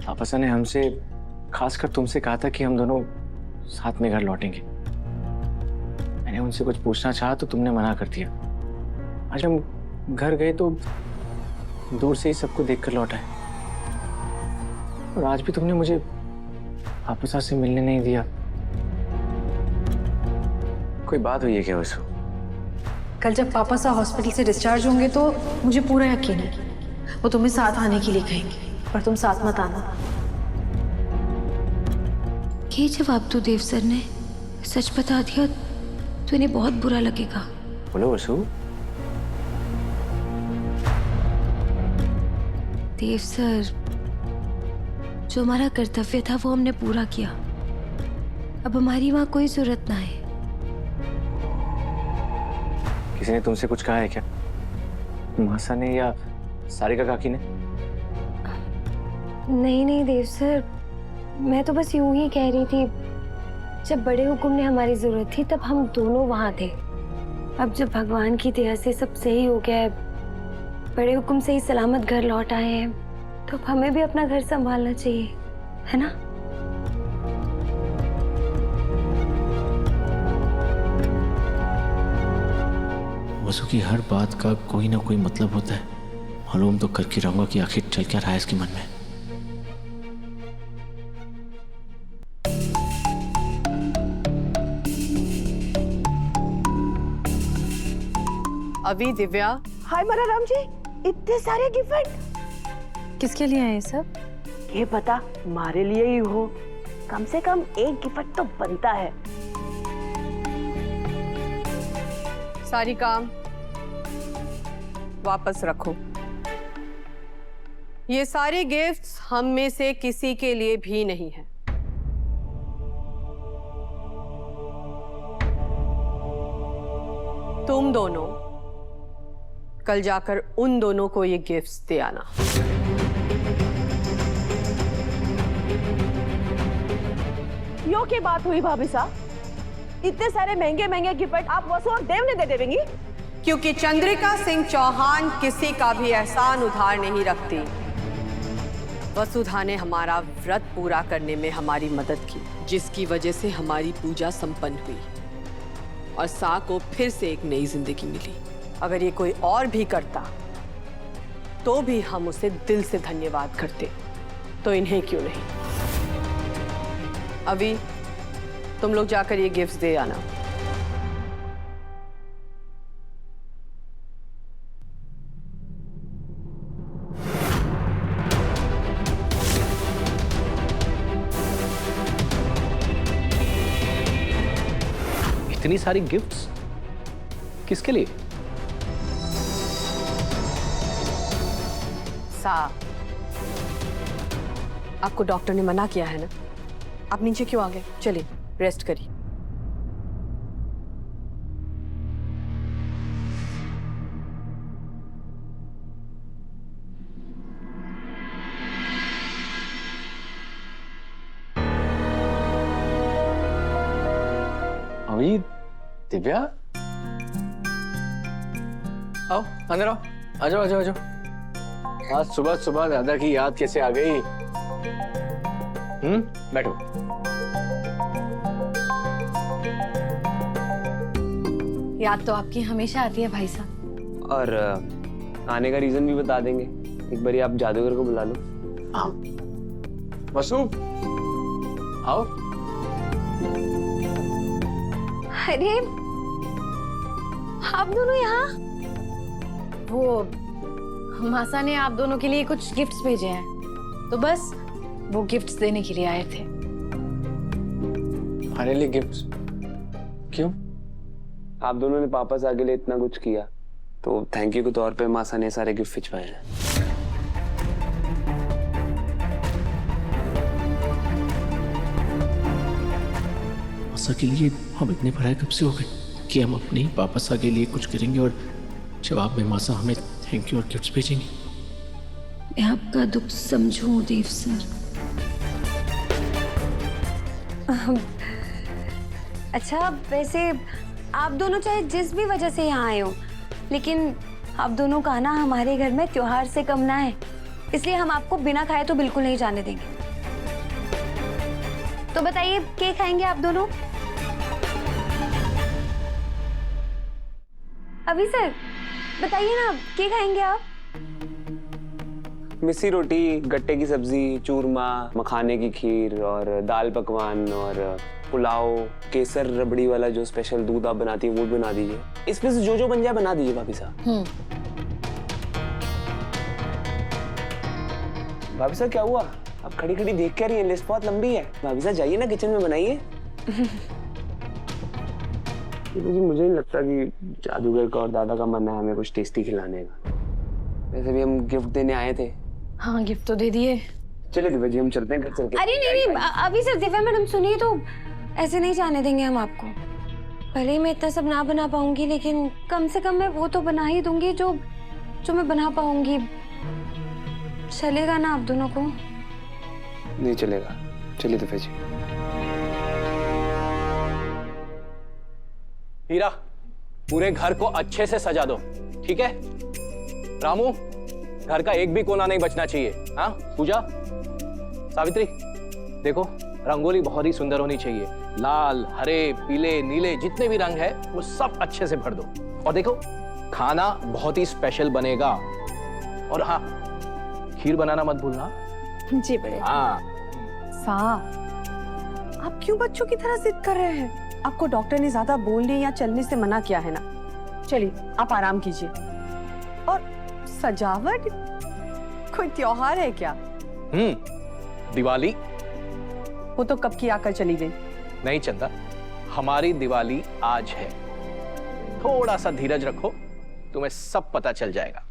पापा ने हमसे, खासकर तुमसे कहा था कि हम दोनों साथ में घर लौटेंगे। मैंने उनसे कुछ पूछना चाहा तो तुमने मना कर दिया। आज हम घर गए तो दूर से ही सबको देखकर लौट आए, और आज भी तुमने मुझे पापा से मिलने नहीं दिया। कोई बात हुई है क्या वसु? कल जब पापा सा हॉस्पिटल से डिस्चार्ज होंगे तो मुझे पूरा यकीन है वो तुम्हें साथ आने के लिए कहेंगे, पर तुम साथ मत आना। ये जवाब तो देव सर ने सच बता दिया तो इन्हें बहुत बुरा लगेगा। बोलो वसु। देव सर, जो हमारा कर्तव्य था वो हमने पूरा किया। अब हमारी वहां कोई जरूरत ना है। किसी ने तुमसे कुछ कहा है क्या? मासा ने या सारिका काकी ने? नहीं देव सर, मैं तो बस यूं ही कह रही थी, जब बड़े हुक्म ने हमारी जरूरत थी तब हम दोनों वहां थे। अब जब भगवान की दया से सब सही हो गया है, बड़े हुक्म से ही सलामत घर लौट आए हैं, तो अब हमें भी अपना घर संभालना चाहिए, है ना? वसु की हर बात का कोई ना कोई मतलब होता है। मालूम तो करके रहूंगा कि आखिर चल क्या रहा है इसके मन में। अभी दिव्या। हाय मराराम जी, इतने सारे गिफ्ट किसके लिए है ये सब? ये पता हमारे लिए ही हो, कम से कम एक गिफ्ट तो बनता है। सारी काम वापस रखो। ये सारे गिफ्ट्स हम में से किसी के लिए भी नहीं है। तुम दोनों कल जाकर उन दोनों को ये गिफ्ट्स दे आना। यो की बात हुई भाभी साहब, इतने सारे महंगे महंगे गिफ्ट आप वसु और देव ने दे देंगी? क्योंकि चंद्रिका सिंह चौहान किसी का भी एहसान उधार नहीं रखती। वसुधा ने हमारा व्रत पूरा करने में हमारी मदद की, जिसकी वजह से हमारी पूजा संपन्न हुई और सा को फिर से एक नई जिंदगी मिली। अगर ये कोई और भी करता तो भी हम उसे दिल से धन्यवाद करते, तो इन्हें क्यों नहीं? अभी तुम लोग जाकर ये गिफ्ट्स दे आना। इतनी सारी गिफ्ट्स किसके लिए? सा, आपको डॉक्टर ने मना किया है ना? आप नीचे क्यों आ गए? चलिए रेस्ट करिए। अभी दिव्या, आओ अंदर आओ, आ जाओ आ जाओ आ जाओ। आज सुबह सुबह दादा की याद कैसे आ गई? बैठो। याद तो आपकी हमेशा आती है भाई साहब। और आने का रीजन भी बता देंगे। एक बार आप जादूगर को बुला लो। आओ वसु, आओ। अरे आप दोनों यहाँ? वो मासा ने आप दोनों के लिए कुछ गिफ्ट्स भेजे हैं, तो बस वो गिफ्ट्स देने के लिए आए थे। हमारे लिए गिफ्ट्स? क्यों? आप दोनों ने पापा से आगे लिए इतना कुछ किया, तो थैंक यू के तौर पे मासा ने सारे गिफ्ट भिजवाए हैं। मासा के लिए हम इतने पढ़ाई कब से हो गए कि हम अपने ही पापा सा के लिए कुछ करेंगे और जवाब में मासा हमें थैंक यू और गिफ्ट्स भेजेंगी। मैं आपका दुख समझूं देव सर। अच्छा, वैसे आप दोनों चाहे जिस भी वजह से यहाँ आए हो, लेकिन आप दोनों का आना हमारे घर में त्योहार से कम ना है। इसलिए हम आपको बिना खाए तो बिल्कुल नहीं जाने देंगे। तो बताइए, क्या खाएंगे आप दोनों? अभी सर बताइए ना, क्या खाएंगे आप? मिस्सी रोटी, गट्टे की सब्जी, चूरमा, मखाने की खीर और दाल पकवान और पुलाव, केसर रबड़ी वाला जो स्पेशल दूध आप बनाती हैं वो बना दीजिए। इसमें से जो बन जाए बना दीजिए भाभी साहब। भाभी साहब क्या हुआ? आप खड़ी खड़ी देख क्या रही हैं? लिस्ट बहुत लंबी है। भाभी साहब जाइए ना किचन में बनाइए। मुझे नहीं लगता कि जादूगर का और दादा का मन है हमें कुछ टेस्टी खिलाने का। वैसे भी हम गिफ्ट देने आए थे। हाँ, गिफ्ट तो दे दिए। चलिए दिव्या जी हम चलते हैं घर चलते। अरे नहीं, अभी सर दिव्या मैडम सुनिए, तो ऐसे नहीं जाने देंगे हम आपको। भले ही मैं इतना सब ना बना पाऊंगी, लेकिन कम से कम मैं वो तो बना ही दूंगी जो मैं बना पाऊंगी। चलेगा ना आप दोनों को? नहीं चलेगा। चलिए दिव्या जी। हीरा, पूरे घर को अच्छे से सजा दो, ठीक है? रामू, घर का एक भी कोना नहीं बचना चाहिए। हाँ पूजा, सावित्री, देखो रंगोली बहुत ही सुंदर होनी चाहिए। लाल, हरे, पीले, नीले जितने भी रंग है वो सब अच्छे से भर दो। और देखो खाना बहुत ही स्पेशल बनेगा। और हाँ, खीर बनाना मत भूलना। जी बड़े। हाँ। आप क्यों बच्चों की तरह जिद कर रहे हैं? आपको डॉक्टर ने ज्यादा बोलने या चलने से मना किया है ना। चलिए आप आराम कीजिए। और सजावट, कोई त्योहार है क्या? दिवाली। वो तो कब की आकर चली गई। नहीं चंदा, हमारी दिवाली आज है। थोड़ा सा धीरज रखो, तुम्हें सब पता चल जाएगा।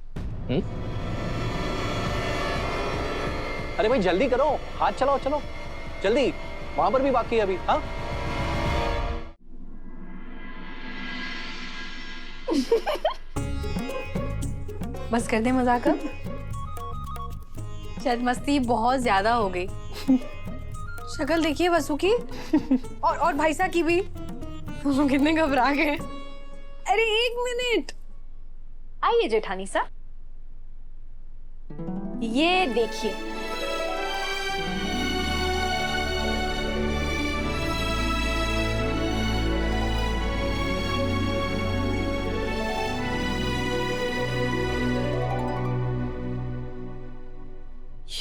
अरे भाई जल्दी करो, हाथ चलाओ, चलो जल्दी, वहां पर भी बाकी है अभी। हाँ बस कर दे मजाक अब। शायद मस्ती बहुत ज्यादा हो गई। शक्ल देखिए वसु की और भाई साहब की भी। वो कितने घबरा गए। अरे एक मिनट, आइए जेठानी साहब, ये देखिए।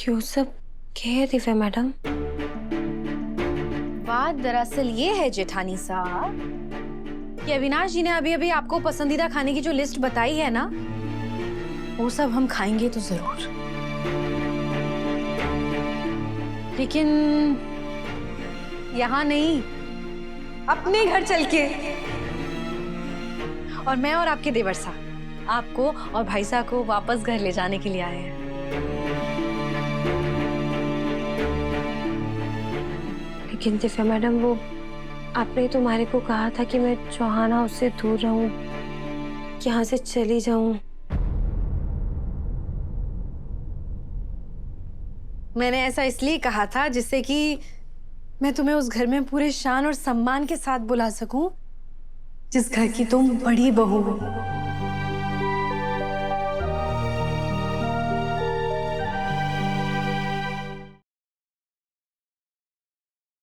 ये सब क्या है दिव्या मैडम? बात दरअसल ये है जेठानी साहब कि अविनाश जी ने अभी अभी आपको पसंदीदा खाने की जो लिस्ट बताई है ना, वो सब हम खाएंगे तो जरूर, लेकिन यहाँ नहीं, अपने घर चल के। और मैं और आपके देवर साहब आपको और भाई साहब को वापस घर ले जाने के लिए आए हैं। लेकिन दिव्या मैडम, वो आपने तुम्हारे को कहा था कि मैं चौहान हाउस से दूर रहूं, यहाँ से चली जाऊं। मैंने ऐसा इसलिए कहा था जिससे कि मैं तुम्हें उस घर में पूरे शान और सम्मान के साथ बुला सकूं जिस घर की तुम बड़ी बहू हो।